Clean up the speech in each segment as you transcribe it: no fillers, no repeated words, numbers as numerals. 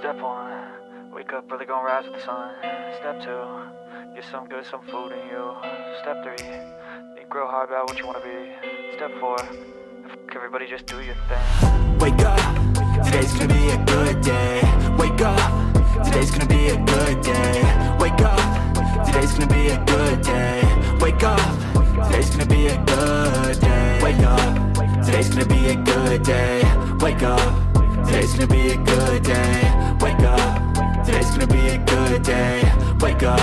Step 1, wake up early, gonna rise with the sun. Step 2, get some good, some food in you. Step 3, think real hard about what you wanna be. Step 4, everybody just do your thing. Wake up, today's gonna be a good day. Wake up, today's gonna be a good day. Wake up, today's gonna be a good day. Wake up, today's gonna be a good day. Wake up, today's gonna be a good day. Wake up, today's gonna be a good day. Wake up, today's gonna be a good day. Wake up,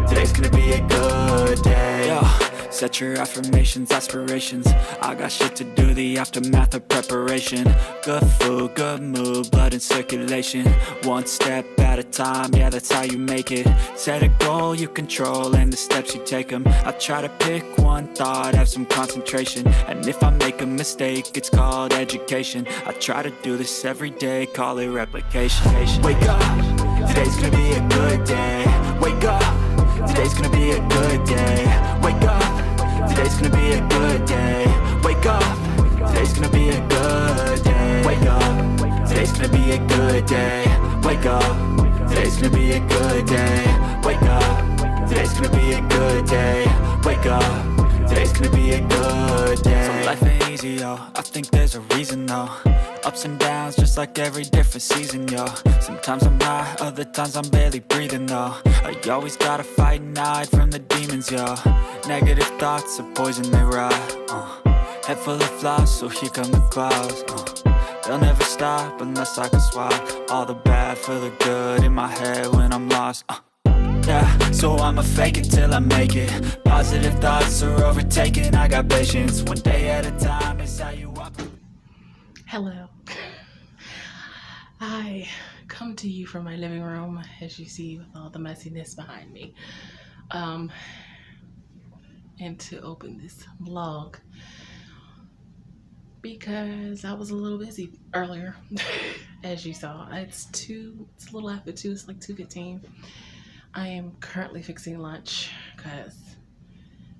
today's gonna be a good day. Yo, set your affirmations, aspirations. I got shit to do, the aftermath of preparation. Good food, good mood, blood in circulation. One step at a time, yeah, that's how you make it. Set a goal you control and the steps you take them. I try to pick one thought, have some concentration. And if I make a mistake, it's called education. I try to do this every day, call it replication. Wake up, today's gonna be a good day. Wake up, today's gonna be a good day. Wake up, today's gonna be a good day. Wake up, today's gonna be a good day. Wake up, today's gonna be a good day. Wake up, today's gonna be a good day. Wake up, today's gonna be a good day. Wake up, today's gonna be a good day. So life ain't easy, yo, I think there's a reason though. Ups and downs, just like every different season, yo. Sometimes I'm high, other times I'm barely breathing, though. I always gotta fight and hide from the demons, yo. Negative thoughts are poison, they rot. Head full of flies, so here come the clouds. They'll never stop unless I can swap all the bad for the good in my head when I'm lost. Yeah, so I'ma fake it till I make it. Positive thoughts are overtaken, I got patience. One day at a time is how you walk. Hello. I come to you from my living room, as you see, with all the messiness behind me. And to open this vlog because I was a little busy earlier, as you saw. It's a little after 2, it's like 2:15. I am currently fixing lunch because I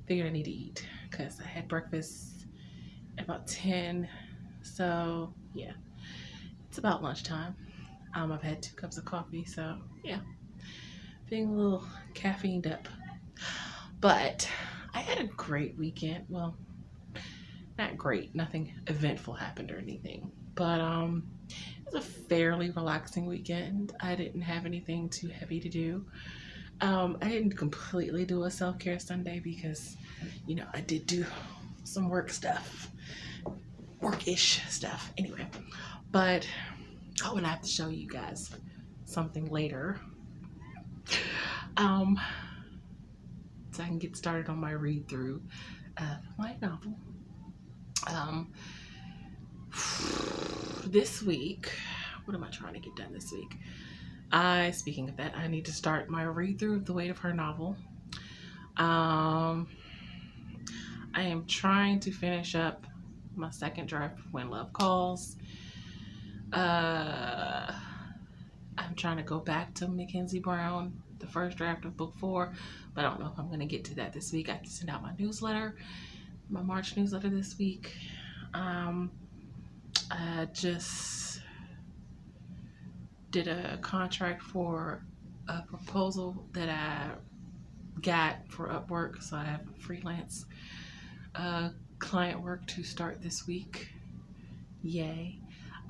figured I need to eat because I had breakfast at about 10. So yeah, it's about lunchtime. I've had 2 cups of coffee, so yeah, feeling a little caffeined up. But I had a great weekend. Well, not great, nothing eventful happened or anything, but it was a fairly relaxing weekend. I didn't have anything too heavy to do. I didn't completely do a self-care Sunday because, you know, I did do some work-ish stuff anyway, but I'm gonna have to show you guys something later so I can get started on my read through of my novel. This week, what am I trying to get done this week? Speaking of that, I need to start my read through of The Weight of Her novel. I am trying to finish up my second draft of When Love Calls. I'm trying to go back to Mackenzie Brown, the first draft of book 4, but I don't know if I'm going to get to that this week. I have to send out my newsletter, my March newsletter this week. I just did a contract for a proposal that I got for Upwork, so I have freelance client work to start this week. Yay.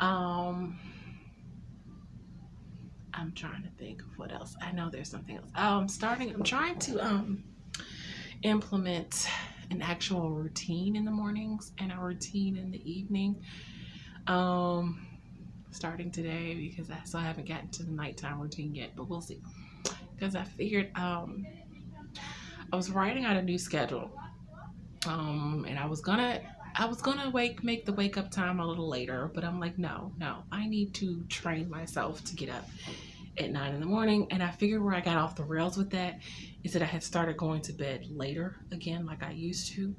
I'm trying to think of what else. I know there's something else. I'm trying to implement an actual routine in the mornings and a routine in the evening. Starting today, because I still haven't gotten to the nighttime routine yet, but we'll see. Because I figured I was writing out a new schedule. And I was gonna make the wake up time a little later, but I'm like, no, I need to train myself to get up at 9 in the morning. And I figured where I got off the rails with that is that I had started going to bed later again, like I used to.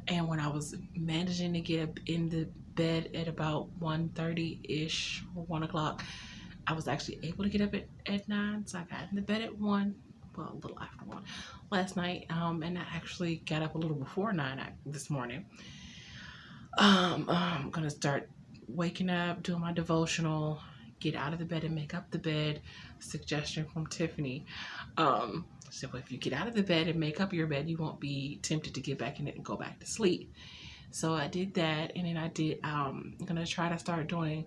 And when I was managing to get up in the bed at about 1:30-ish or 1 o'clock, I was actually able to get up at 9. So I got in the bed at 1, well, a little after 1 last night. And I actually got up a little before 9 this morning. I'm gonna start waking up, doing my devotional, get out of the bed and make up the bed. Suggestion from Tiffany. So if you get out of the bed and make up your bed, you won't be tempted to get back in it and go back to sleep. So I did that, and then I'm gonna try to start doing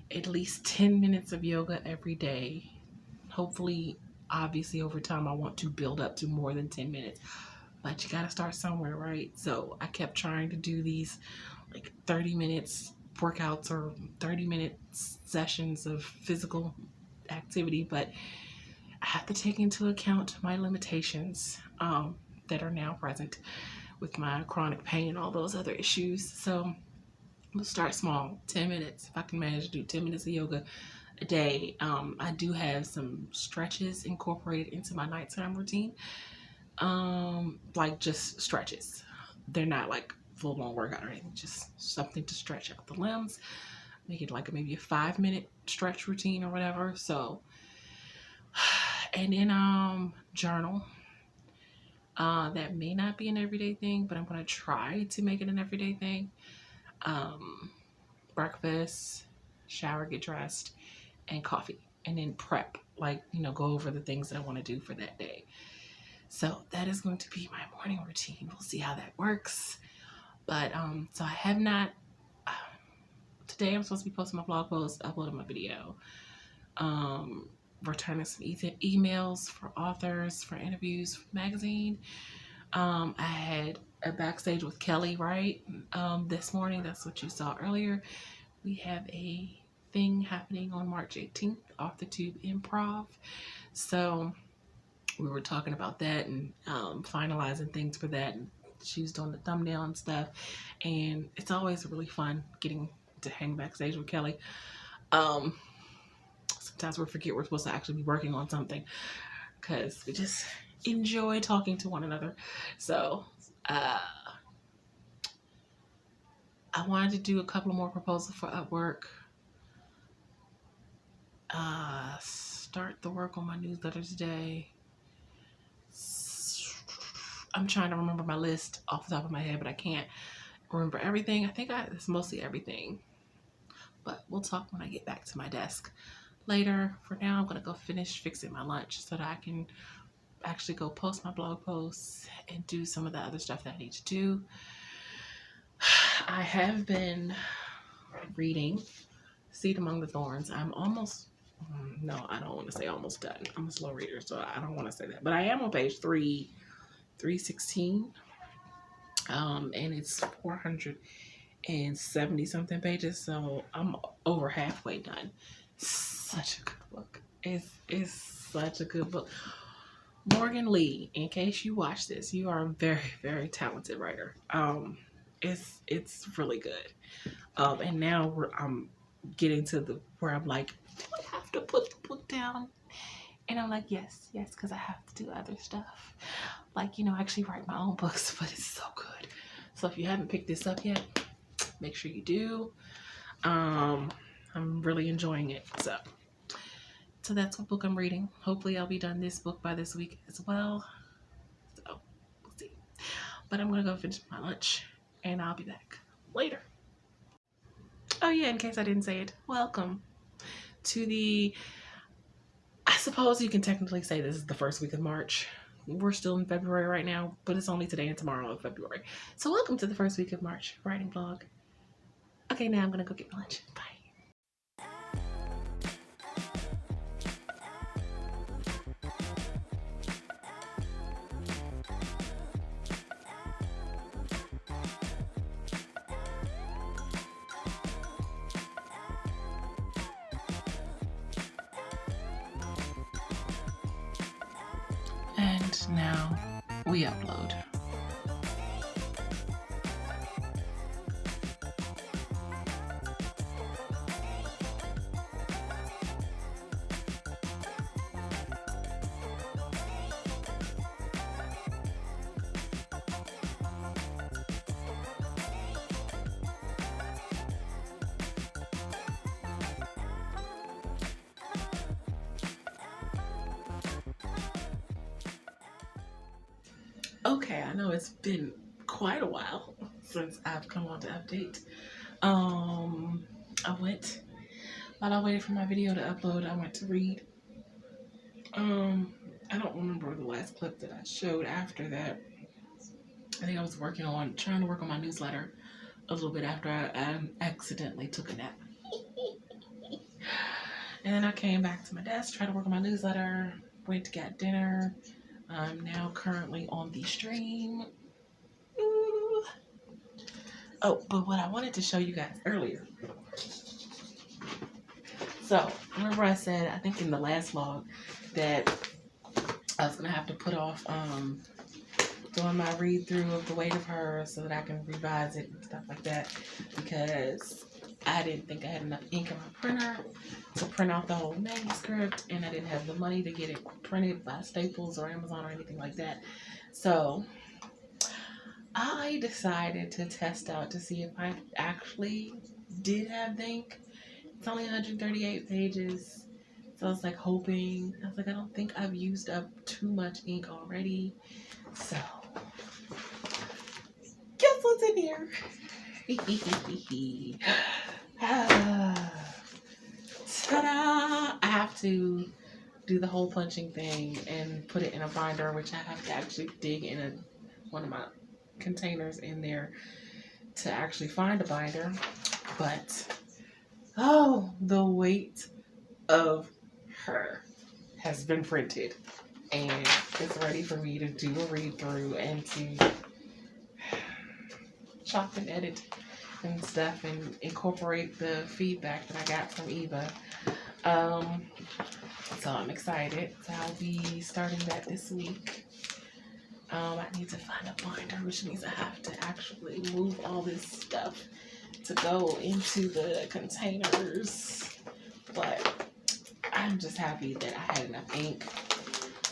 at least 10 minutes of yoga every day. Hopefully, obviously over time I want to build up to more than 10 minutes, but you gotta start somewhere, right? So I kept trying to do these like 30 minutes workouts or 30-minute sessions of physical activity, but I have to take into account my limitations that are now present with my chronic pain and all those other issues. So we'll start small, 10 minutes. If I can manage to do 10 minutes of yoga a day. I do have some stretches incorporated into my nighttime routine, like just stretches. They're not like full-blown workout or anything, just something to stretch out the limbs, make it like maybe a 5-minute stretch routine or whatever. So, and then journal. That may not be an everyday thing, but I'm gonna try to make it an everyday thing. Breakfast, shower, get dressed, and coffee, and then prep, like, go over the things that I want to do for that day. So that is going to be my morning routine. We'll see how that works. But so I have not today I'm supposed to be posting my blog post, uploading my video, returning some emails for authors for interviews for magazine. I had a backstage with Kelly, right? This morning. That's what you saw earlier. We have a thing happening on March 18th, AuthorTube Improv. So we were talking about that and finalizing things for that. And she was doing the thumbnail and stuff. And it's always really fun getting to hang backstage with Kelly. Sometimes we forget we're supposed to actually be working on something because we just enjoy talking to one another. So I wanted to do a couple more proposals for Upwork. Start the work on my newsletter today. I'm trying to remember my list off the top of my head, but I can't remember everything. I think it's mostly everything, but we'll talk when I get back to my desk later. For now, I'm gonna go finish fixing my lunch so that I can actually go post my blog posts and do some of the other stuff that I need to do. I have been reading Seed Among the Thorns. I'm almost, no, I don't want to say almost done. I'm a slow reader, so I don't want to say that. But I am on page 316. And it's 470 something pages, so I'm over halfway done. Such a good book. It's such a good book. Morgan Lee, in case you watch this, you are a very, very talented writer. It's really good. And now I'm getting to where I'm like, do I have to put the book down? And I'm like, yes, because I have to do other stuff. Like, I actually write my own books, but it's so good. So if you haven't picked this up yet, make sure you do. I'm really enjoying it. So that's what book I'm reading. Hopefully I'll be done this book by this week as well. So we'll see. But I'm going to go finish my lunch and I'll be back later. Oh yeah, in case I didn't say it, welcome to I suppose you can technically say this is the first week of March. We're still in February right now, but it's only today and tomorrow of February. So welcome to the first week of March writing vlog. Okay, now I'm gonna go get my lunch. Bye. And now we upload. Okay, I know it's been quite a while since I've come on to update. I went While I waited for my video to upload, I went to read. I don't remember the last clip that I showed after that. I think I was trying to work on my newsletter a little bit after I accidentally took a nap. And then I came back to my desk, tried to work on my newsletter, went to get dinner. I'm now currently on the stream. Ooh. Oh, but what I wanted to show you guys earlier. So, remember I said, I think in the last vlog, that I was going to have to put off doing my read through of The Weight of Her so that I can revise it and stuff like that, because I didn't think I had enough ink in my printer to print out the whole manuscript, and I didn't have the money to get it printed by Staples or Amazon or anything like that. So I decided to test out to see if I actually did have the ink. It's only 138 pages. So I was like hoping, I was like, I don't think I've used up too much ink already. So guess what's in here? Ta-da! I have to do the hole punching thing and put it in a binder, which I have to actually dig in one of my containers in there to actually find a binder. But oh, The Weight of Her has been printed and it's ready for me to do a read through and to chop and edit and stuff and incorporate the feedback that I got from Eva. So I'm excited. So I'll be starting that this week. I need to find a binder, which means I have to actually move all this stuff to go into the containers. But I'm just happy that I had enough ink.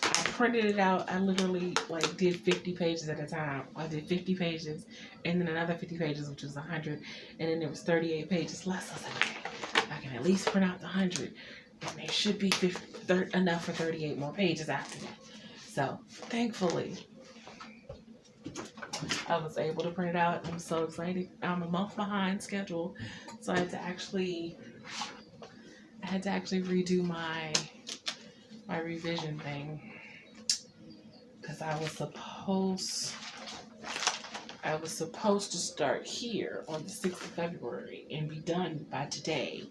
I printed it out. I literally did 50 pages at a time. I did 50 pages and then another 50 pages, which was 100, and then there was 38 pages less. I was like, okay, I can at least print out the 100, and there should be enough for 38 more pages after that. So thankfully, I was able to print it out. I'm so excited. I'm a month behind schedule, so I had to actually redo my revision thing, because I was supposed to start here on the 6th of February and be done by today.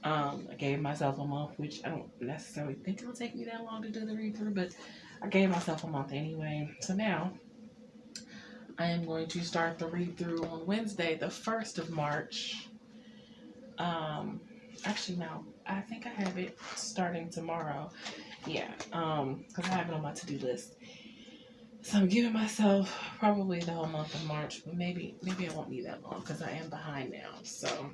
I gave myself a month, which I don't necessarily think it'll take me that long to do the read through, but I gave myself a month anyway. So now I am going to start the read through on Wednesday, the 1st of March. Actually, no, I think I have it starting tomorrow. Yeah, because I have it on my to-do list. So I'm giving myself probably the whole month of March, but maybe I won't need that long because I am behind now. So,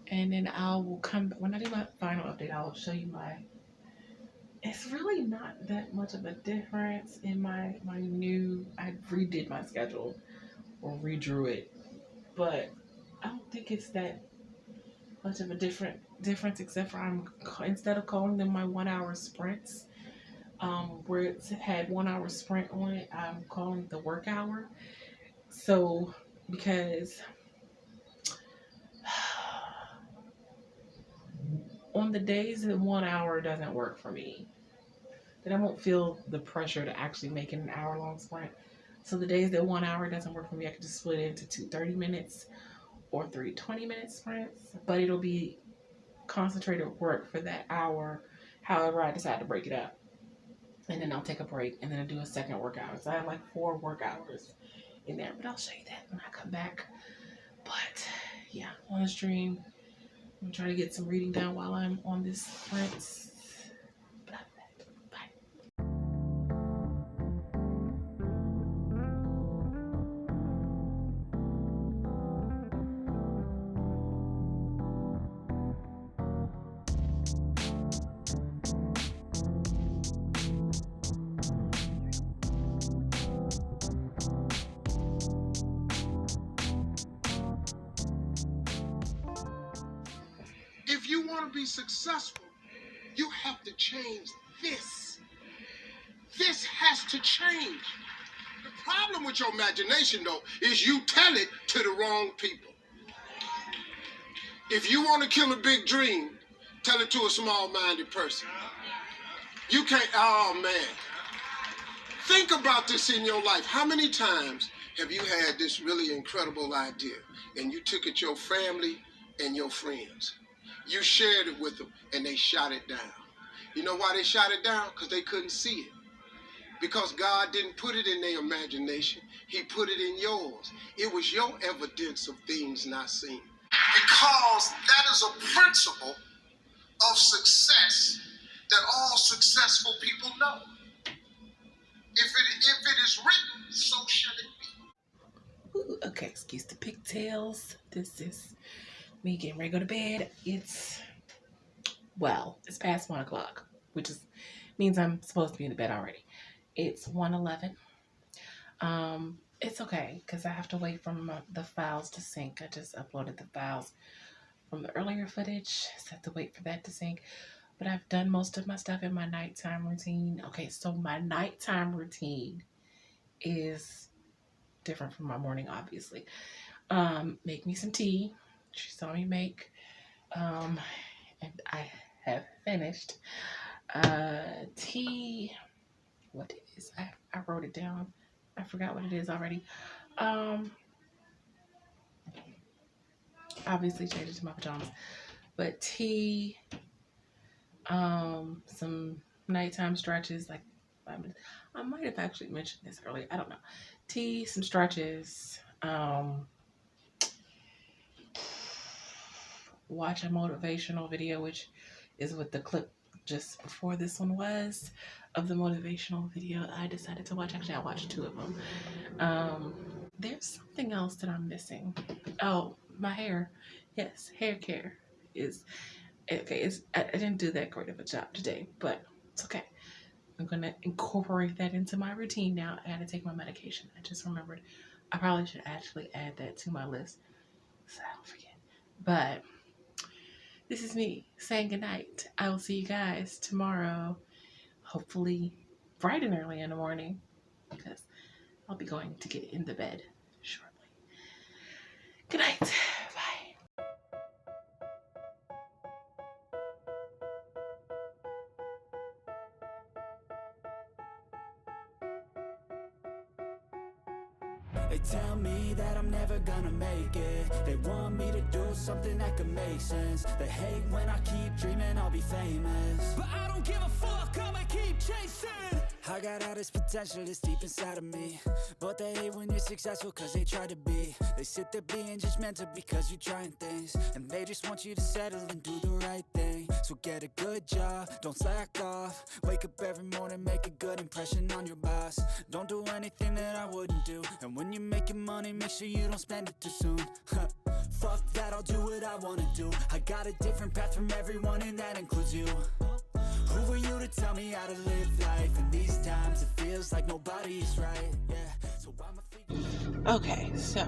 and then I will come when I do my final update. I'll show you it's really not that much of a difference in my new. I redid my schedule or redrew it, but I don't think it's that much of a difference, except for instead of calling them my 1 hour sprints, where it had 1 hour sprint on it, I'm calling it the work hour. So because on the days that 1 hour doesn't work for me, then I won't feel the pressure to actually make it an hour-long sprint. So the days that 1 hour doesn't work for me, I can just split it into 2 30 minutes or 3 20-minute sprints, but it'll be concentrated work for that hour, however I decide to break it up. And then I'll take a break, and then I'll do a second work hour. So I have 4 work hours in there, but I'll show you that when I come back. But yeah, on the stream, I'm trying to get some reading done while I'm on this sprint. If you want to be successful, you have to change this. This has to change. The problem with your imagination, though, is you tell it to the wrong people. If you want to kill a big dream, tell it to a small-minded person. You can't, oh man. Think about this in your life. How many times have you had this really incredible idea and you took it to your family and your friends? You shared it with them and they shot it down. You know why they shot it down? Because they couldn't see it. Because God didn't put it in their imagination. He put it in yours. It was your evidence of things not seen. Because that is a principle of success that all successful people know. If it is written, so shall it be. Ooh, okay, excuse the pigtails. This is me getting ready to go to bed. It's past 1 o'clock, which means I'm supposed to be in the bed already. It's 1:11. It's okay because I have to wait for the files to sync. I just uploaded the files from the earlier footage, so I have to wait for that to sync. But I've done most of my stuff in my nighttime routine. Okay, so my nighttime routine is different from my morning, obviously. Make me some tea. She saw me make. And I have finished. Tea. What it is? I wrote it down. I forgot what it is already. Obviously changed it to my pajamas. But tea. Some nighttime stretches. Like I might have actually mentioned this earlier. I don't know. Tea, some stretches. Watch a motivational video, which is what the clip just before this one was of the motivational video I decided to watch. Actually, I watched 2 of them. There's something else that I'm missing. Oh, my hair. Yes, hair care is okay. I didn't do that great of a job today, but it's okay. I'm gonna incorporate that into my routine now. I gotta take my medication. I just remembered. I probably should actually add that to my list so I don't forget. But this is me saying goodnight. I will see you guys tomorrow, hopefully bright and early in the morning, because I'll be going to get in the bed shortly. Good night. Bye. They tell me that I'm never gonna make it. They want me to do something that could make sense. They hate when I keep dreaming I'll be famous, but I don't give a fuck, I'ma keep chasing. I got all this potential that's deep inside of me, but they hate when you're successful cause they try to be. They sit there being judgmental because you're trying things, and they just want you to settle and do the right thing. So get a good job, don't slack off. Wake up every morning, make a good impression on your boss. Don't do anything that I wouldn't do, and when you're making money, make sure you don't spend it too soon. Fuck that, I'll do what I wanna do. I got a different path from everyone and that includes you. Who are you to tell me how to live life? In these times it feels like nobody's right, yeah. So Okay, so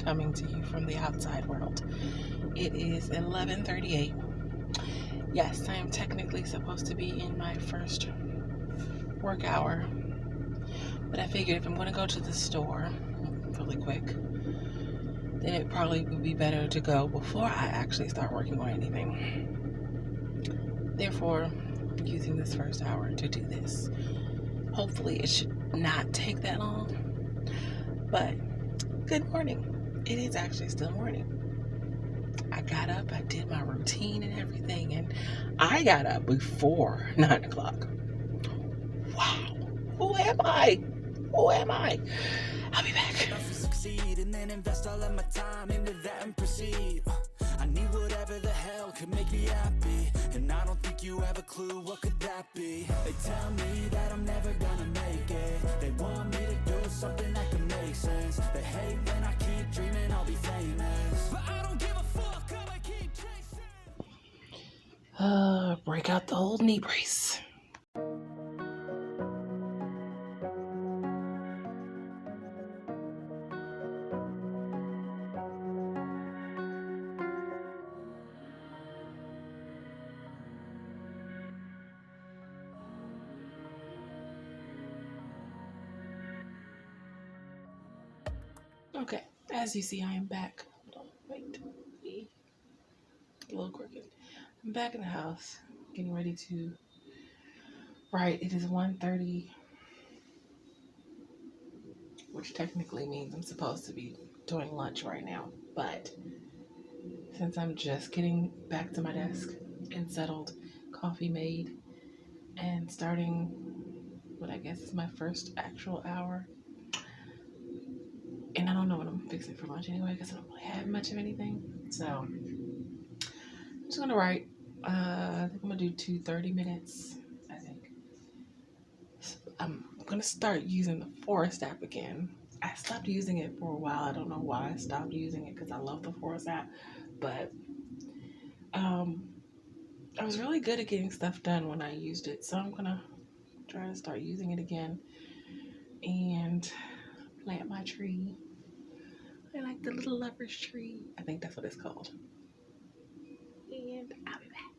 coming to you from the outside world. It is 11:38. Yes, I am technically supposed to be in my first work hour, but I figured if I'm going to go to the store really quick, then it probably would be better to go before I actually start working on anything. Therefore, I'm using this first hour to do this. Hopefully it should not take that long, but good morning. It is actually still morning. I got up, I did my routine and everything, and I got up before 9 o'clock. Wow. Who am I? Who am I? I'll be back. succeed and then invest all of my time into that and proceed. I need whatever the hell could make me happy, and I don't think you have a clue what could that be. They tell me that I'm never gonna make it. They want me to do something that can make sense. They hate when I keep dreaming I'll be famous, but I don't give a fuck, I'ma keep chasing. Break out the old knee brace. Okay, as you see, I am back. Hold on, wait. little crooked. I'm back in the house, getting ready to write. It is 1:30, which technically means I'm supposed to be doing lunch right now. But since I'm just getting back to my desk and settled, coffee made, and starting what I guess is my first actual hour. And I don't know what I'm fixing for lunch anyway because I don't really have much of anything. So I'm just gonna write. I think I'm gonna do 2 30 minutes. I think I'm gonna start using the Forest app again. I stopped using it for a while. I don't know why I stopped using it because I love the Forest app, but I was really good at getting stuff done when I used it. So I'm gonna try to start using it again and plant my tree. I like the little lover's tree. I think that's what it's called. And I'll be back.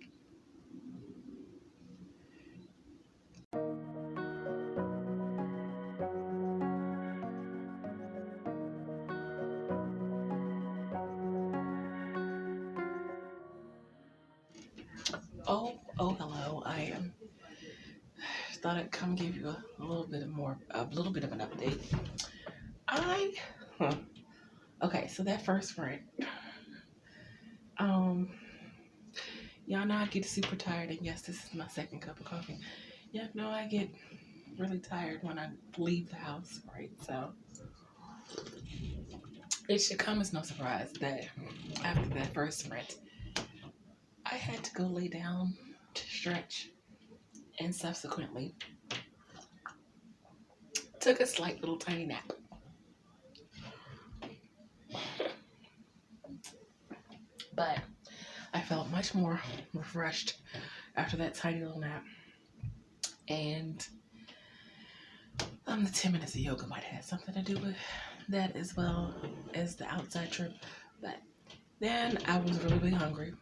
Oh, hello. I thought I'd come give you a little bit of an update. Okay, so that first rant. Y'all know I get super tired, and yes, this is my second cup of coffee. Y'all know I get really tired when I leave the house, right? So it should come as no surprise that after that first rant, I had to go lay down to stretch, and subsequently took a slight little tiny nap. But I felt much more refreshed after that tiny little nap. And the 10 minutes of yoga might have something to do with that as well as the outside trip. But then I was really hungry.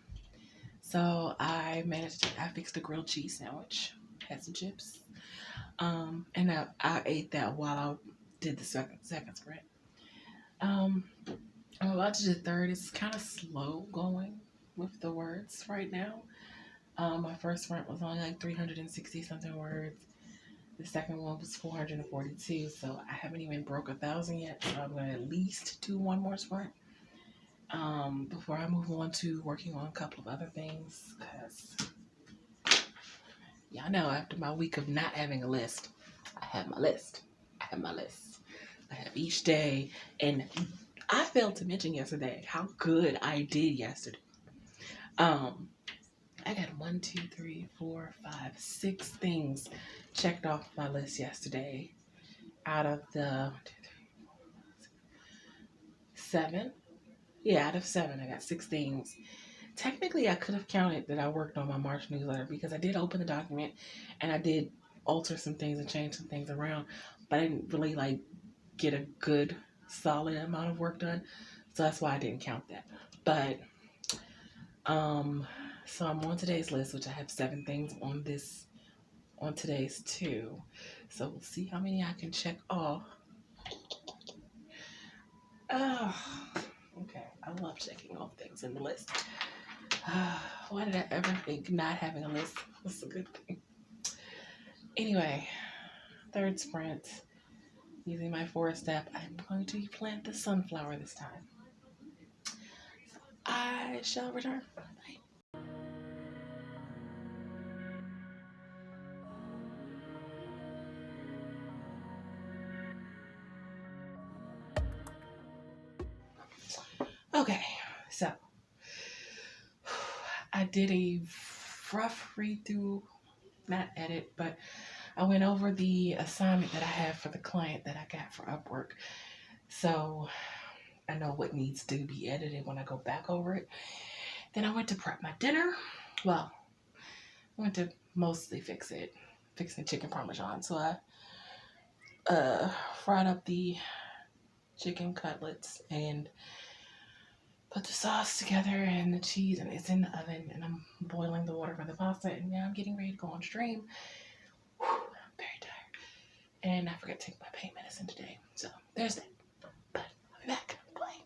So I fixed a grilled cheese sandwich, had some chips. And I ate that while I did the second sprint. I'm about to do the third. It's kind of slow going with the words right now. My first sprint was only like 360 something words. The second one was 442, so I haven't even broke 1,000 yet. So I'm gonna at least do one more sprint before I move on to working on a couple of other things. Cause y'all know after my week of not having a list, I have my list. I have each day, and I failed to mention yesterday how good I did yesterday. I got 6 things checked off my list yesterday out of the 7. Yeah, out of 7, I got 6 things. Technically, I could have counted that I worked on my March newsletter because I did open the document and I did alter some things and change some things around, but I didn't really get a good solid amount of work done, so that's why I didn't count that. But so I'm on today's list, which I have 7 things on today's too. So we'll see how many I can check off. Okay, I love checking off things in the list. Why did I ever think not having a list was a good thing? Anyway, third sprint. Using my Forest app, I'm going to plant the sunflower this time. So I shall return. Bye. Okay, so I did a rough read through, not edit, but I went over the assignment that I have for the client that I got for Upwork. So I know what needs to be edited when I go back over it. Then I went to prep my dinner. Well, I went to mostly fixing chicken parmesan. So I fried up the chicken cutlets and put the sauce together and the cheese, and it's in the oven, and I'm boiling the water for the pasta, and now I'm getting ready to go on stream. Whew, I'm very tired. And I forgot to take my pain medicine today. So there's that. But I'll be back. Bye.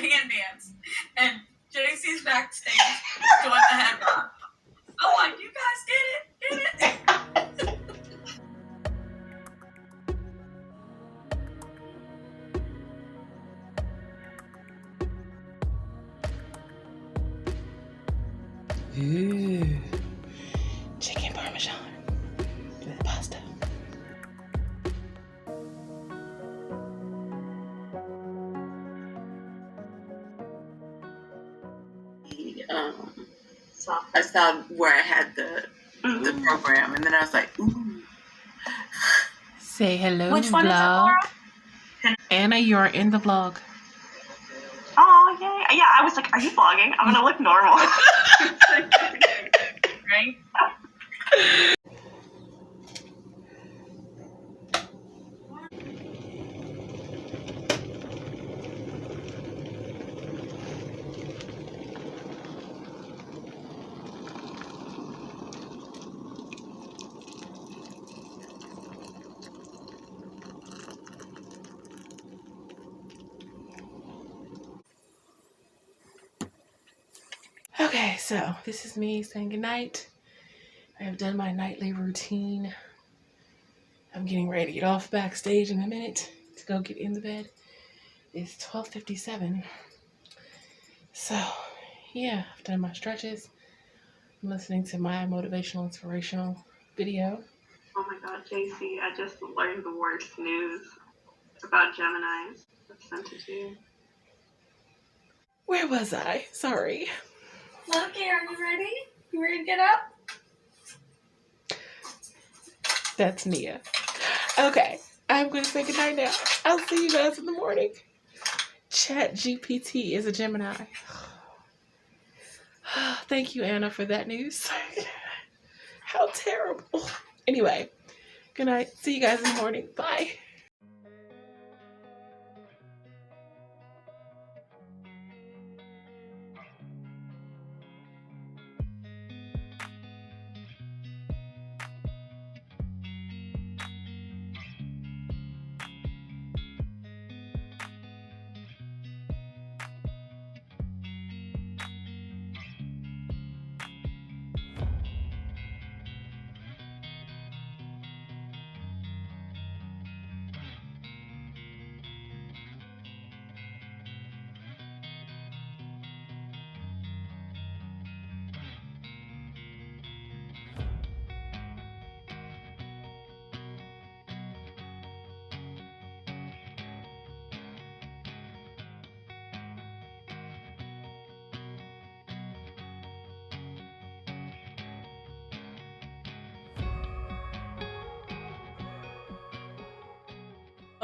hand dance, and JC's backstage doing the head bob. I'm like, you guys get it? Ooh, chicken parmesan with pasta. I saw where I had the program, and then I was like, ooh. Say hello, Which one is it, vlog. Laura? Anna, you are in the vlog. Oh, yay. Yeah, I was like, are you vlogging? I'm gonna look normal. Right? Okay, so this is me saying goodnight. I have done my nightly routine. I'm getting ready to get off backstage in a minute to go get in the bed. It's 12:57. So, yeah, I've done my stretches. I'm listening to my motivational, inspirational video. Oh my god, JC, I just learned the worst news about Geminis. I sent it to you. Where was I? Sorry. Okay, are you ready? You ready to get up? That's Nia. Okay, I'm going to say goodnight now. I'll see you guys in the morning. Chat GPT is a Gemini. Thank you, Anna, for that news. How terrible. Anyway, good night. See you guys in the morning. Bye.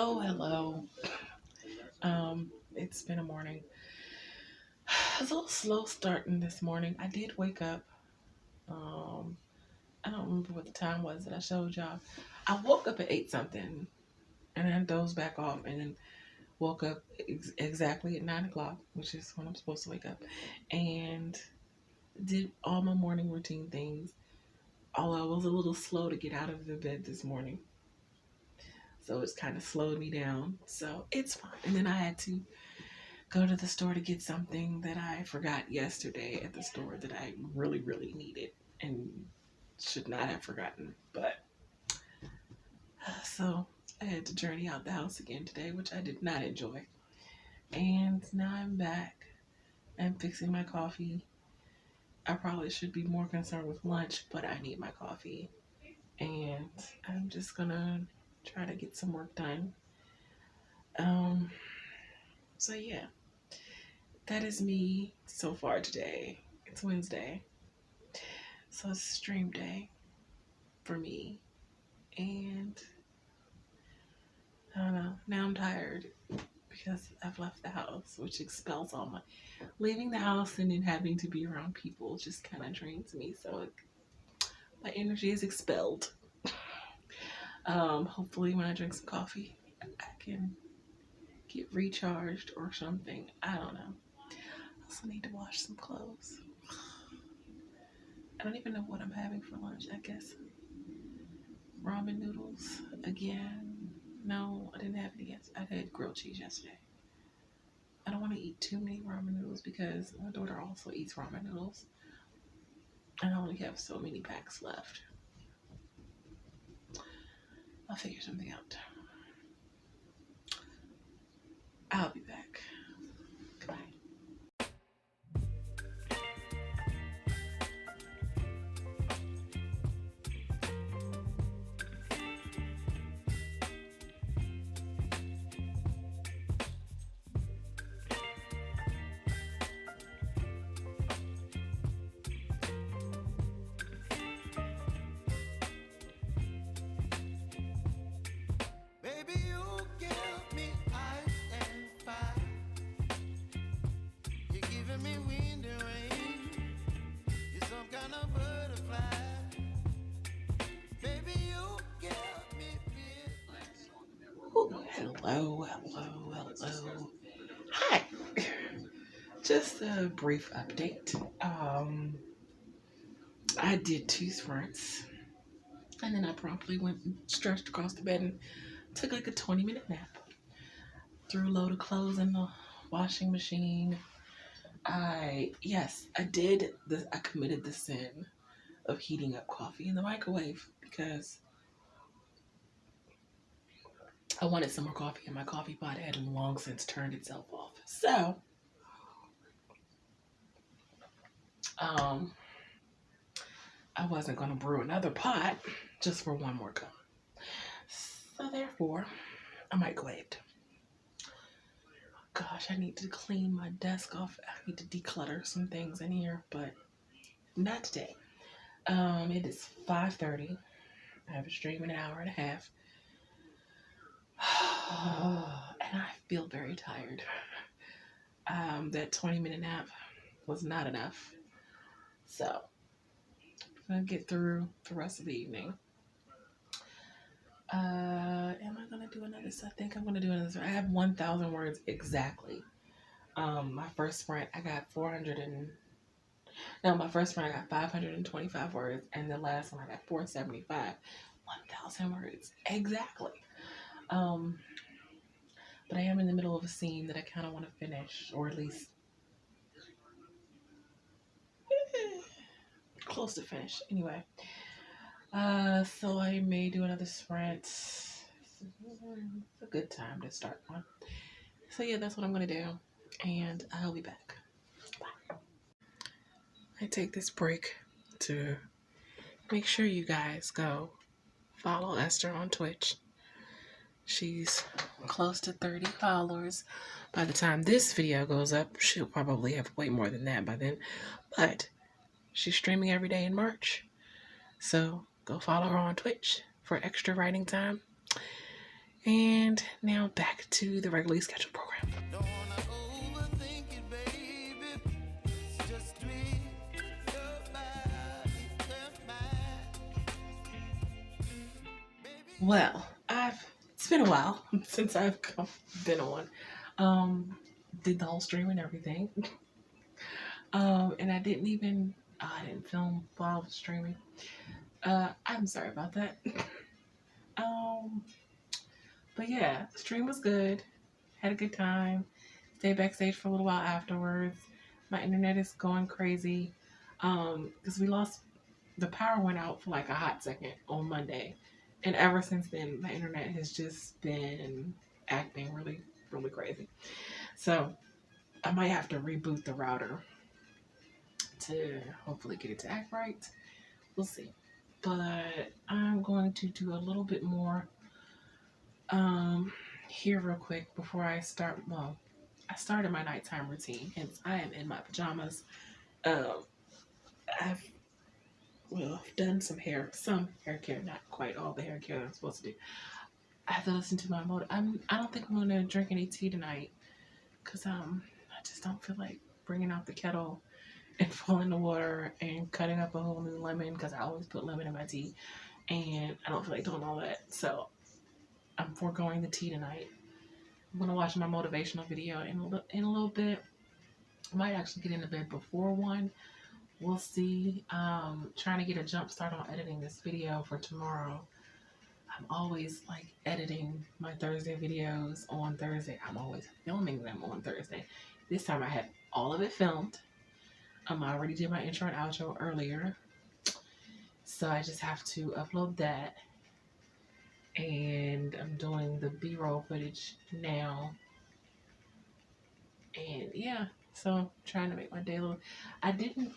Oh, hello. It's been a morning. I was a little slow starting this morning. I did wake up. I don't remember what the time was that I showed y'all. I woke up at 8 something and then dozed back off and then woke up exactly at 9 o'clock, which is when I'm supposed to wake up, and did all my morning routine things. Although I was a little slow to get out of the bed this morning. So it's kind of slowed me down. So it's fine. And then I had to go to the store to get something that I forgot yesterday at the store that I really, really needed and should not have forgotten. But so I had to journey out the house again today, which I did not enjoy. And now I'm back. I'm fixing my coffee. I probably should be more concerned with lunch, but I need my coffee. And I'm just gonna try to get some work done. So yeah, that is me so far today. It's Wednesday, so it's stream day for me, and I don't know, now I'm tired because I've left the house, which expels all my leaving the house and then having to be around people just kind of drains me, so my energy is expelled. Hopefully when I drink some coffee I can get recharged or something. I don't know. I also need to wash some clothes. I don't even know what I'm having for lunch. I guess ramen noodles again. No, I didn't have any. I had grilled cheese yesterday. I don't want to eat too many ramen noodles because my daughter also eats ramen noodles. And I only have so many packs left. I'll figure something out. I'll be back. Goodbye. Baby, you give me ice and fire. You're giving me wind and rain. You're some kind of butterfly. Baby, you give me Ooh, hello. Hi. Just a brief update. I did 2 sprints, and then I promptly went and stretched across the bed and took like a 20-minute nap. Threw a load of clothes in the washing machine. I committed the sin of heating up coffee in the microwave because I wanted some more coffee and my coffee pot had long since turned itself off. So, I wasn't going to brew another pot just for one more cup. So therefore, I microwaved. Gosh, I need to clean my desk off. I need to declutter some things in here, but not today. It is 5:30. I have a stream in an hour and a half. And I feel very tired. That 20-minute nap was not enough. So, I'm going to get through the rest of the evening. Am I going to do another? I think I'm going to do another. I have 1,000 words exactly. My first sprint, I got 525 words, and the last one I got 475. 1,000 words exactly. But I am in the middle of a scene that I kind of want to finish, or at least close to finish. Anyway, so I may do another sprint. It's a good time to start one. So yeah, that's what I'm gonna do, and I'll be back. Bye. I take this break to make sure you guys go follow Esther on Twitch. She's close to 30 followers. By the time this video goes up, she'll probably have way more than that by then. But she's streaming every day in March. So go follow her on Twitch for extra writing time. And now back to the regularly scheduled program. Don't wanna overthink it, baby. It's just me, your body, your mind. Well, it's been a while since I've been on. Did the whole stream and everything. And I didn't film while I was streaming. I'm sorry about that. But yeah, the stream was good. Had a good time. Stayed backstage for a little while afterwards. My internet is going crazy. Because the power went out for like a hot second on Monday. And ever since then, my internet has just been acting really, really crazy. So I might have to reboot the router to hopefully get it to act right. We'll see. But I'm going to do a little bit more here real quick before I start. Well, I started my nighttime routine, hence I am in my pajamas. I've done some hair care, not quite all the hair care that I'm supposed to do. I have to listen to my motor. I don't think I'm going to drink any tea tonight because I just don't feel like bringing out the kettle and filling the water and cutting up a whole new lemon because I always put lemon in my tea, and I don't feel like doing all that. So I'm foregoing the tea tonight. I'm going to watch my motivational video in a little bit. I might actually get into bed before 1. We'll see. Trying to get a jump start on editing this video for tomorrow. I'm always like editing my Thursday videos on Thursday. I'm always filming them on Thursday. This time I had all of it filmed. I already did my intro and outro earlier. So I just have to upload that. And I'm doing the B-roll footage now. And yeah, so I'm trying to make my day a little. I didn't.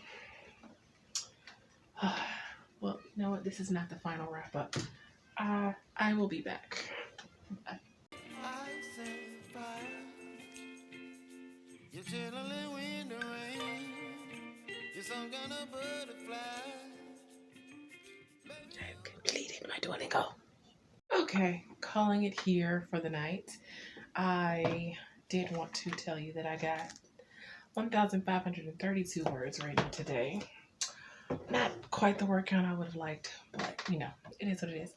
Well, you know what? This is not the final wrap up. I will be back. Bye. You're chilling in the rain. You're some kind of butterfly. I've completed my Duolingo. Okay, calling it here for the night. I did want to tell you that I got 1,532 words written today. Not quite the word count I would have liked, but you know, it is what it is.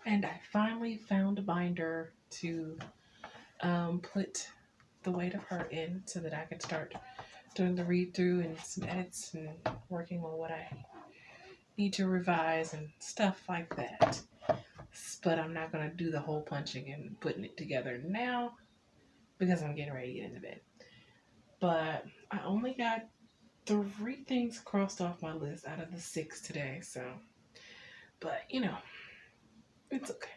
And I finally found a binder to put the weight of her in so that I could start doing the read through and some edits and working on what I need to revise and stuff like that. But I'm not going to do the whole punching and putting it together now because I'm getting ready to get into bed. But I only got 3 things crossed off my list out of the 6 today, so, but you know, it's okay.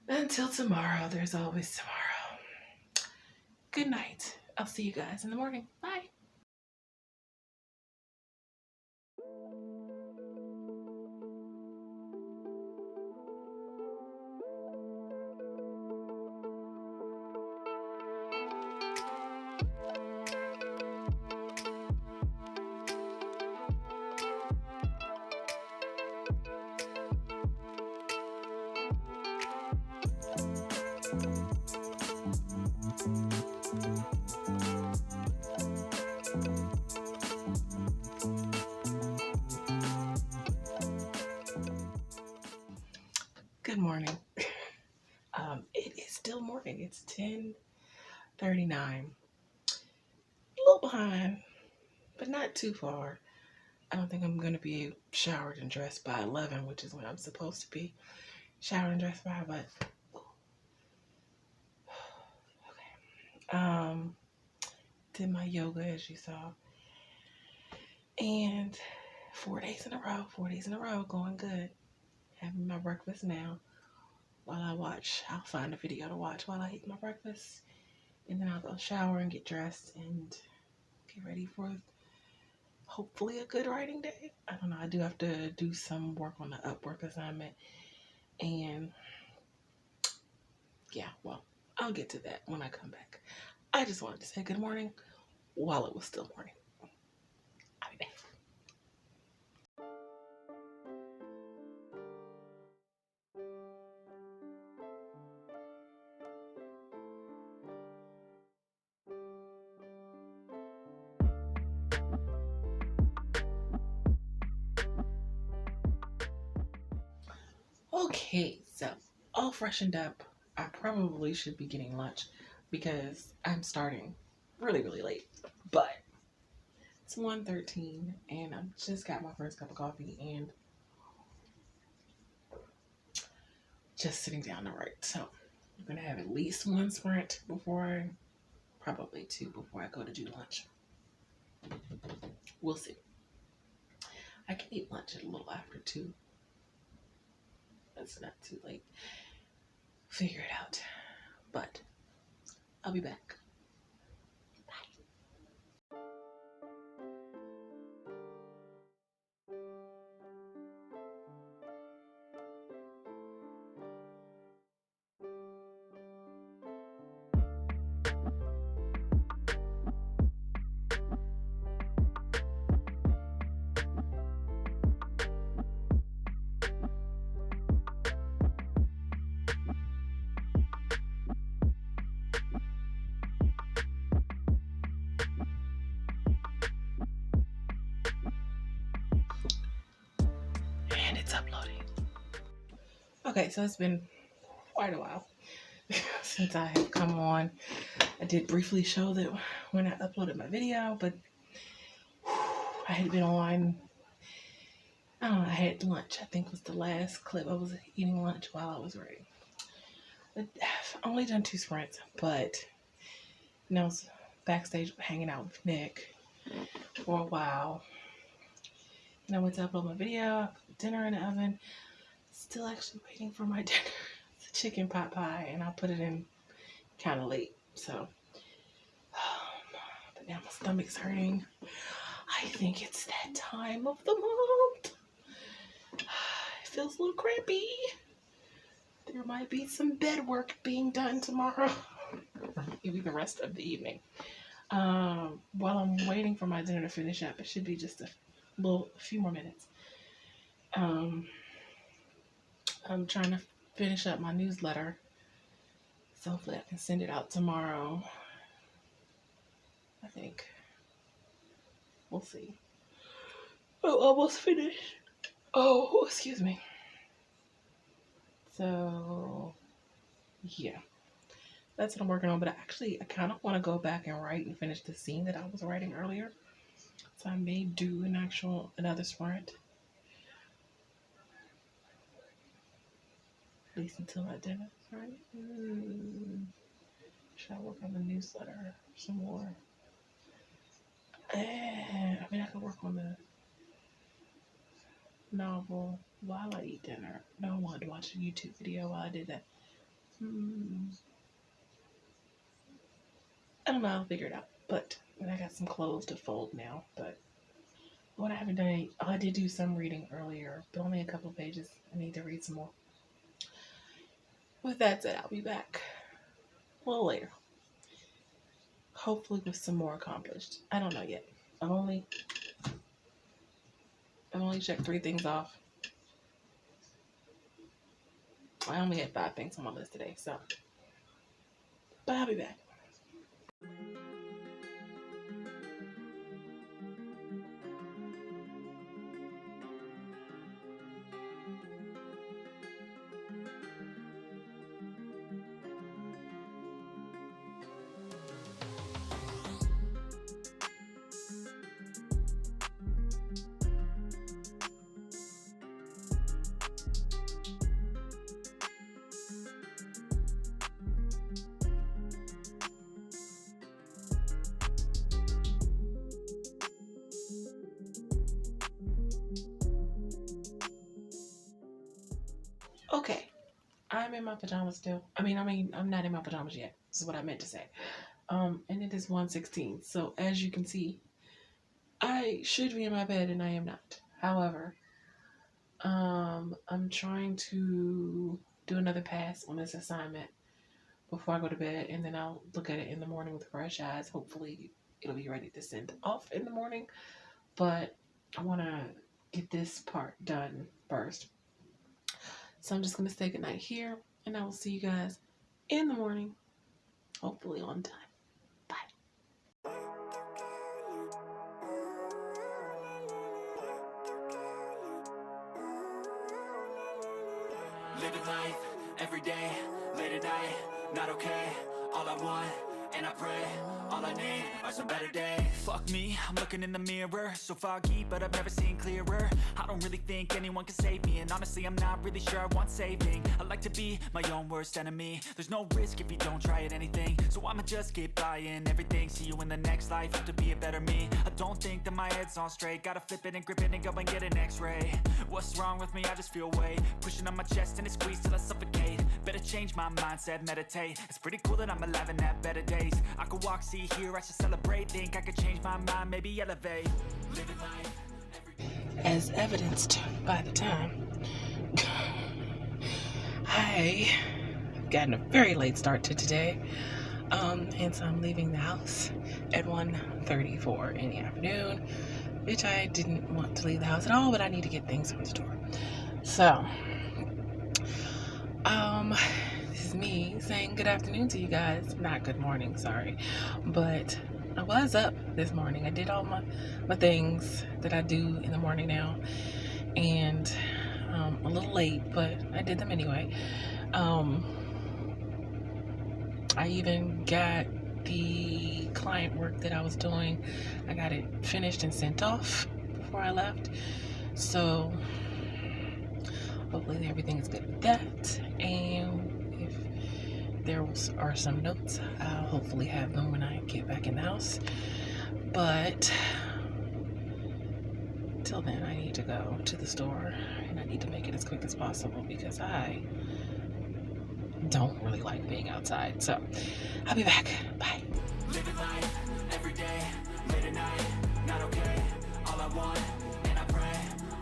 Until tomorrow, there's always tomorrow. Good night. I'll see you guys in the morning. Bye. Good morning. It is still morning. It's 10:39. A little behind, but not too far. I don't think I'm going to be showered and dressed by 11, which is when I'm supposed to be showered and dressed by, but okay. Did my yoga as you saw. And 4 days in a row, going good. Having my breakfast now. While I watch, I'll find a video to watch while I eat my breakfast. And then I'll go shower and get dressed and get ready for hopefully a good writing day. I don't know. I do have to do some work on the Upwork assignment. And yeah, well, I'll get to that when I come back. I just wanted to say good morning while it was still morning. I'll be back. Okay, so all freshened up. I probably should be getting lunch because I'm starting really, really late. But it's 1:13 and I just got my first cup of coffee and just sitting down to write. So I'm going to have at least 1 sprint before, probably 2 before I go to do lunch. We'll see. I can eat lunch at a little after 2. It's not too late. Figure it out. But I'll be back. And it's uploading. Okay, so it's been quite a while since I have come on. I did briefly show that when I uploaded my video, but I had been on I don't know, I had lunch. I think was the last clip. I was eating lunch while I was writing. I've only done 2 sprints, but I was backstage hanging out with Nick for a while. And I went to upload my video, put dinner in the oven. Still actually waiting for my dinner. It's a chicken pot pie, and I put it in kind of late. So, but now my stomach's hurting. I think it's that time of the month. It feels a little crampy. There might be some bed work being done tomorrow. Maybe the rest of the evening. While I'm waiting for my dinner to finish up, it should be just a few more minutes. I'm trying to finish up my newsletter, so hopefully I can send it out tomorrow. I think. We'll see. Oh, almost finished. Oh, excuse me. So, yeah. That's what I'm working on, but I kind of want to go back and write and finish the scene that I was writing earlier. So I may do another sprint. At least until my dinner, right? Should I work on the newsletter some more? I could work on the novel while I eat dinner. No, I wanted to watch a YouTube video while I did that. I don't know, I'll figure it out. But I got some clothes to fold now. But what I haven't done, I did do some reading earlier, but only a couple of pages. I need to read some more. With that said, I'll be back a little later. Hopefully with some more accomplished. I don't know yet. I've only checked 3 things off. I only had 5 things on my list today, so. But I'll be back. Okay, I'm in my pajamas still. I'm not in my pajamas yet. This is what I meant to say. And it is 1:16. So as you can see, I should be in my bed and I am not. However, I'm trying to do another pass on this assignment before I go to bed, and then I'll look at it in the morning with fresh eyes. Hopefully it'll be ready to send off in the morning, but I want to get this part done first. So I'm just going to say goodnight here, and I will see you guys in the morning, hopefully on time. Bye. Living life, every day, late at night, not okay. All I want, and I pray, all I need are some better days. Fuck me, I'm looking in the mirror, so foggy, but I've never seen clearer. I don't really think anyone can save me, and honestly I'm not really sure I want saving. I like to be my own worst enemy. There's no risk if you don't try at anything, so I'ma just keep buying everything. See you in the next life, have to be a better me. I don't think that my head's on straight, gotta flip it and grip it and go and get an x-ray. What's wrong with me? I just feel weight pushing on my chest and it squeezes till I suffocate. Better change my mindset, meditate. It's pretty cool that I'm alive and have better days. I could walk, see, hear, I should celebrate. Think I could change my mind, maybe elevate. Living life As evidenced by the time, I've gotten a very late start to today. Hence I'm leaving the house at 1:34 in the afternoon, which I didn't want to leave the house at all, but I need to get things from the store. So, this is me saying good afternoon to you guys. Not good morning, sorry. But I was up this morning. I did all my things that I do in the morning now. And a little late, but I did them anyway. I even got the client work that I was doing. I got it finished and sent off before I left. So hopefully everything is good with that. And if there are some notes, I'll hopefully have them when I get back in the house. But till then, I need to go to the store and I need to make it as quick as possible because I don't really like being outside. So I'll be back. Bye. Living life every day, late at night, not okay. All I want, and I pray,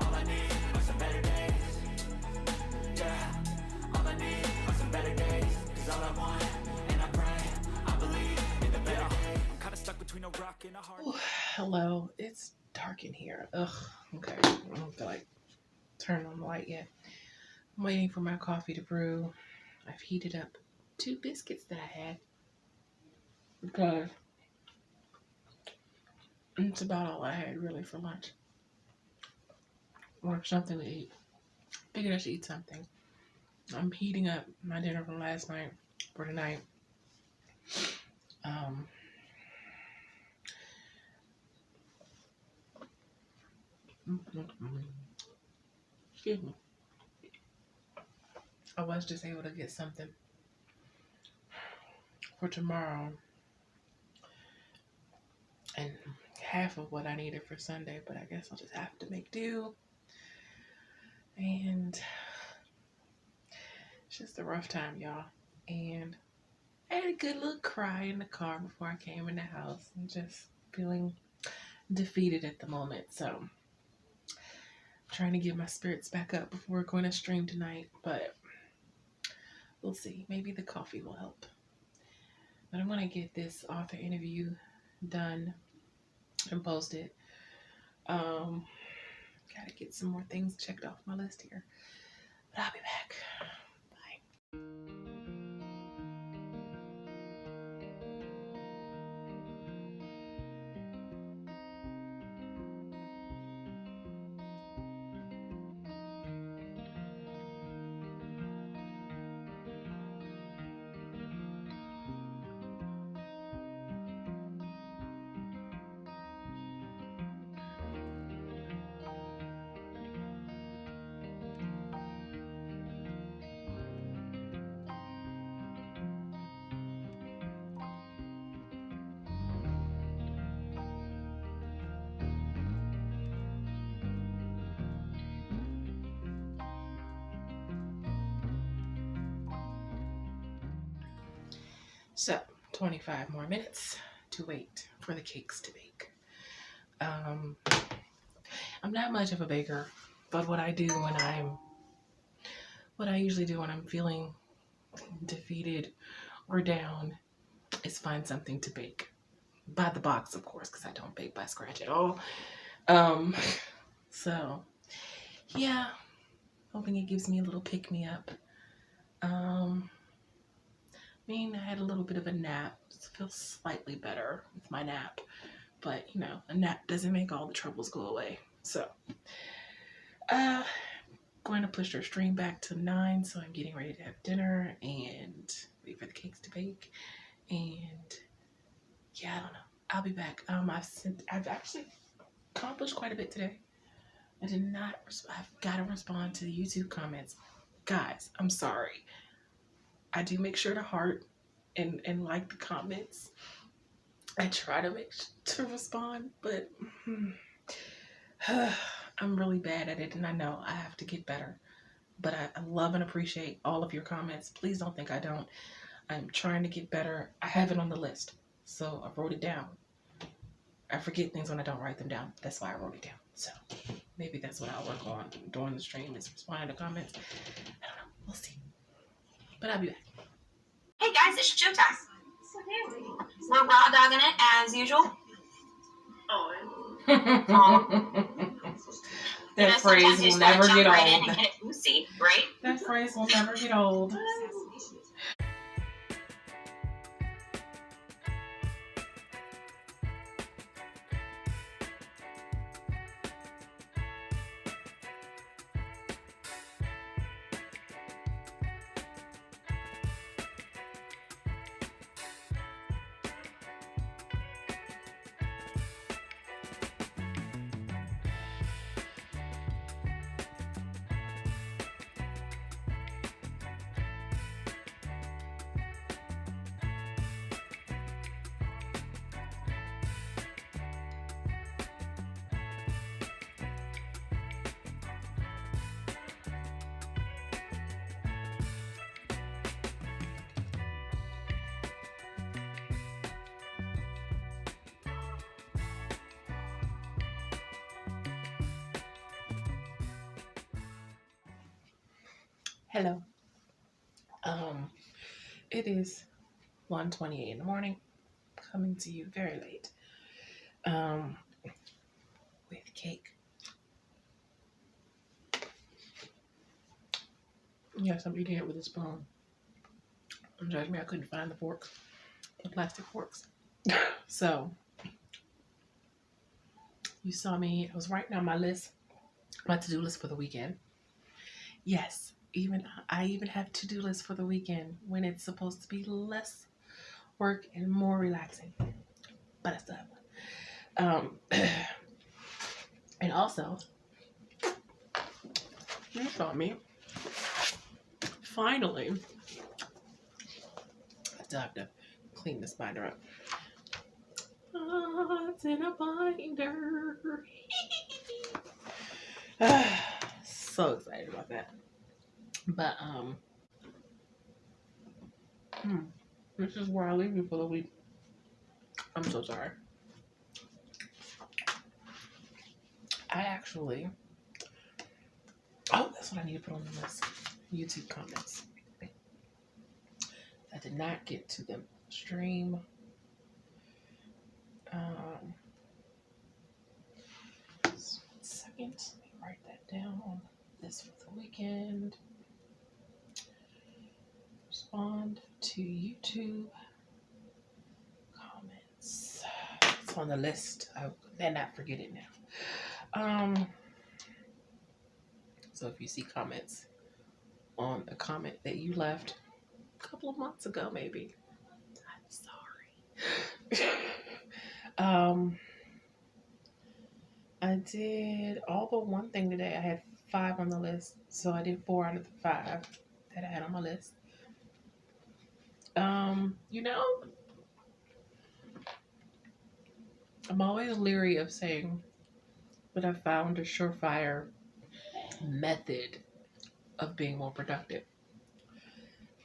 all I need are some better days. Yeah, all I need are some better days. 'Cause all I want, and I pray, I believe in the better days. I'm kinda stuck between a rock and a hard. Ooh, hello, it's dark in here. Ugh, okay. I don't feel like turning on the light yet. I'm waiting for my coffee to brew. I've heated up 2 biscuits that I had because it's about all I had really for lunch or something to eat. Figured I should eat something. I'm heating up my dinner from last night for tonight. Excuse me. I was just able to get something for tomorrow and half of what I needed for Sunday, but I guess I'll just have to make do. And it's just a rough time, y'all. And I had a good little cry in the car before I came in the house. I'm just feeling defeated at the moment, so I'm trying to get my spirits back up before we're going to stream tonight, but we'll see. Maybe the coffee will help. But I'm going to get this author interview done and posted. Gotta get some more things checked off my list here. But I'll be back. Bye. So, 25 more minutes to wait for the cakes to bake. I'm not much of a baker, but what I usually do when I'm feeling defeated or down is find something to bake. By the box, of course, because I don't bake by scratch at all. So, yeah, hoping it gives me a little pick-me-up. I had a little bit of a nap. I feel slightly better with my nap. But, a nap doesn't make all the troubles go away. So, going to push our stream back to 9, so I'm getting ready to have dinner and wait for the cakes to bake. And, yeah, I don't know. I'll be back. I've actually accomplished quite a bit today. I've got to respond to the YouTube comments. Guys, I'm sorry. I do make sure to heart and like the comments. I try to respond, but I'm really bad at it, and I know I have to get better. But I love and appreciate all of your comments. Please don't think I don't. I'm trying to get better. I have it on the list, so I wrote it down. I forget things when I don't write them down. That's why I wrote it down. So maybe that's what I'll work on during the stream, is responding to comments. I don't know. We'll see. But I'll be back. Hey guys, it's showtime. We're raw dogging it as usual. That phrase will never get right in old. and get it goosey, right? That phrase will never get old. Hello. It is 1:28 in the morning, coming to you very late. With cake. Yes, I'm eating it with a spoon. Don't judge me, I couldn't find the forks, the plastic forks. So, you saw me, I was writing down my list, my to-do list for the weekend. Yes, I even have to-do lists for the weekend when it's supposed to be less work and more relaxing. But I still have one. And also, you saw me. Finally, I still have to clean this binder up. It's in a binder. So excited about that. But this is where I leave you for the week. I'm so sorry. That's what I need to put on the list. YouTube comments. I did not get to them. Stream. Just 1 second. Let me write that down. This for the weekend. Respond to YouTube comments. It's on the list. I did not forget it now. So if you see comments on a comment that you left a couple of months ago, maybe, I'm sorry. I did all but one thing today. I had 5 on the list, so I did 4 out of the 5 that I had on my list. I'm always leery of saying that I found a surefire method of being more productive,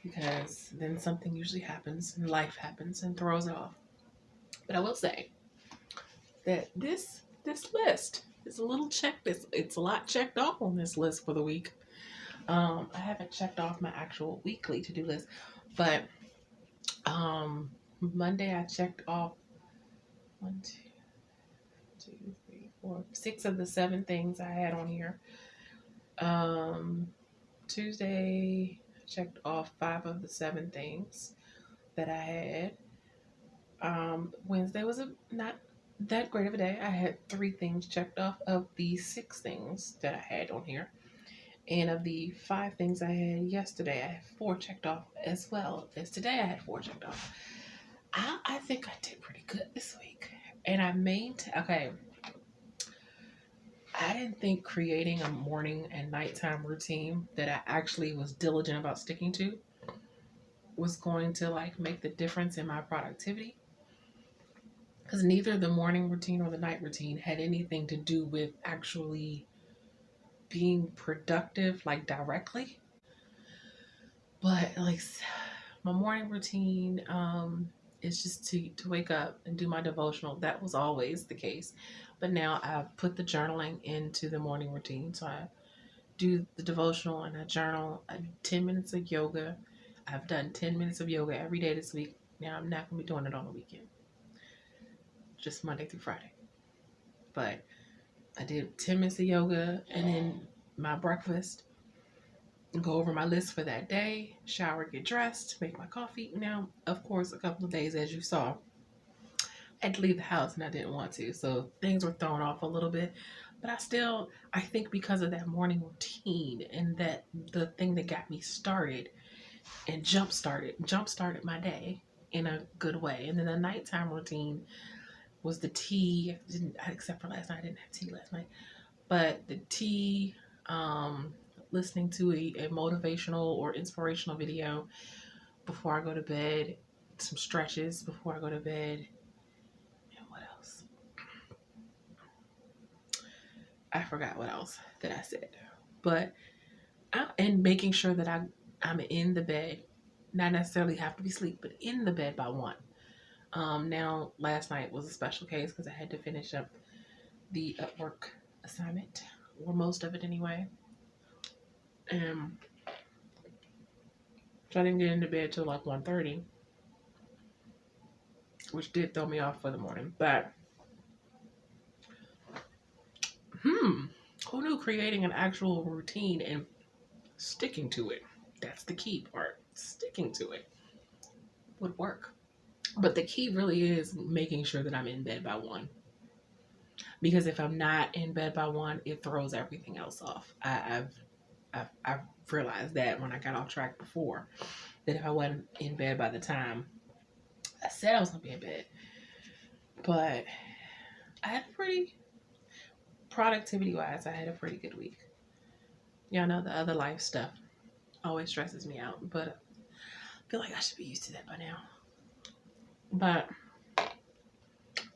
because then something usually happens and life happens and throws it off. But I will say that this list is a little checked. It's a lot checked off on this list for the week. I haven't checked off my actual weekly to-do list, but Monday I checked off 1, 2, 3, 4, 6 of the 7 things I had on here. Tuesday I checked off 5 of the 7 things that I had. Wednesday was not that great of a day. I had 3 things checked off of the 6 things that I had on here. And of the 5 things I had yesterday, I had 4 checked off, as well as today I had 4 checked off. I think I did pretty good this week. And I didn't think creating a morning and nighttime routine that I actually was diligent about sticking to was going to make the difference in my productivity. Because neither the morning routine or the night routine had anything to do with actually being productive, directly. But my morning routine is just to wake up and do my devotional. That was always the case. But now I've put the journaling into the morning routine. So I do the devotional and I journal. I do 10 minutes of yoga. I've done 10 minutes of yoga every day this week. Now I'm not going to be doing it on the weekend. Just Monday through Friday. But I did 10 minutes of yoga and then my breakfast. Go over my list for that day. Shower, get dressed, make my coffee. Now, of course, a couple of days, as you saw, I had to leave the house and I didn't want to. So things were thrown off a little bit. But I think because of that morning routine and that the thing that got me started and jump-started my day in a good way. And then the nighttime routine was the tea. Except for last night, I didn't have tea last night. But the tea, listening to a motivational or inspirational video before I go to bed, some stretches before I go to bed, and what else? I forgot what else that I said. But and making sure that I'm in the bed, not necessarily have to be asleep, but in the bed by 1. Now, last night was a special case because I had to finish up the work assignment, or most of it anyway. So I didn't get into bed till like 1:30, which did throw me off for the morning. But who knew creating an actual routine and sticking to it, that's the key part, sticking to it, would work. But the key really is making sure that I'm in bed by 1. Because if I'm not in bed by 1, it throws everything else off. I've realized that when I got off track before, that if I wasn't in bed by the time I said I was going to be in bed. But I had a pretty, productivity-wise, I had a pretty good week. Y'all know the other life stuff always stresses me out, but I feel like I should be used to that by now. But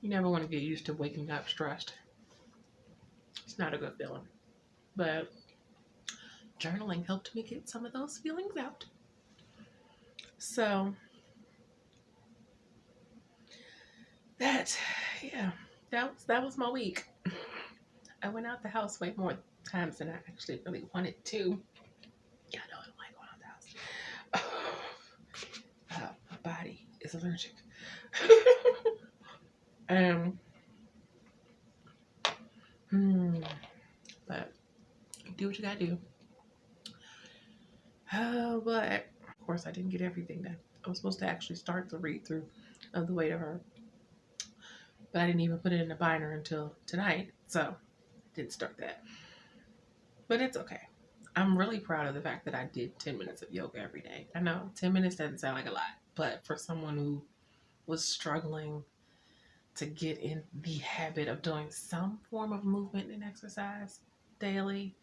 you never want to get used to waking up stressed. It's not a good feeling. But journaling helped me get some of those feelings out. So that was my week. I went out the house way more times than I actually really wanted to. Yeah, I know I don't like going out the house. My body is allergic. But do what you gotta do. But of course I didn't get everything done. I was supposed to actually start the read through of The Way to Her, but I didn't even put it in the binder until tonight, so didn't start that. But it's okay. I'm really proud of the fact that I did 10 minutes of yoga every day. I know 10 minutes doesn't sound like a lot, but for someone who was struggling to get in the habit of doing some form of movement and exercise daily,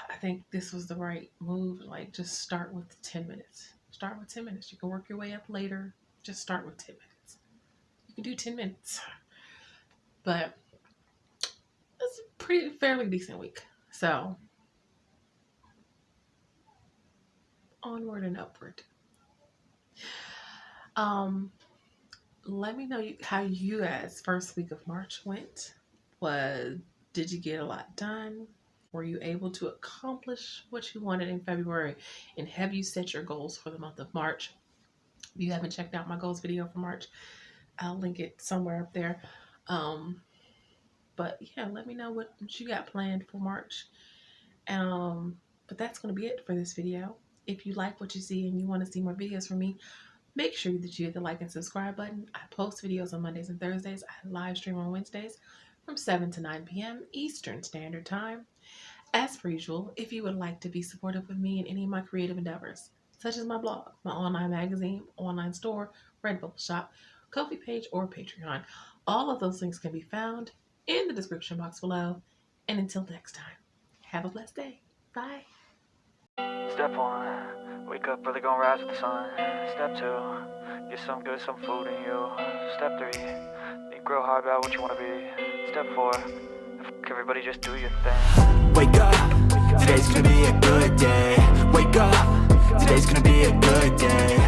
I think this was the right move. Like, just start with 10 minutes. Start with 10 minutes. You can work your way up later. Just start with 10 minutes. You can do 10 minutes. But it's a fairly decent week. So, onward and upward. Let me know how you guys' first week of March went. Did you get a lot done? Were you able to accomplish what you wanted in February? And have you set your goals for the month of March? If you haven't checked out my goals video for March, I'll link it somewhere up there. But yeah, let me know what you got planned for March. But that's going to be it for this video. If you like what you see and you want to see more videos from me, make sure that you hit the like and subscribe button. I post videos on Mondays and Thursdays. I live stream on Wednesdays from 7 to 9 p.m. Eastern Standard Time. As per usual, if you would like to be supportive with me in any of my creative endeavors, such as my blog, my online magazine, online store, Redbubble shop, Ko-fi page, or Patreon, all of those links can be found in the description box below. And until next time, have a blessed day. Bye. Step 1, wake up early, gonna rise with the sun. Step 2, get some food in you. Step 3, think real hard about what you wanna be. Step 4, everybody just do your thing. Wake up, today's gonna be a good day. Wake up, today's gonna be a good day.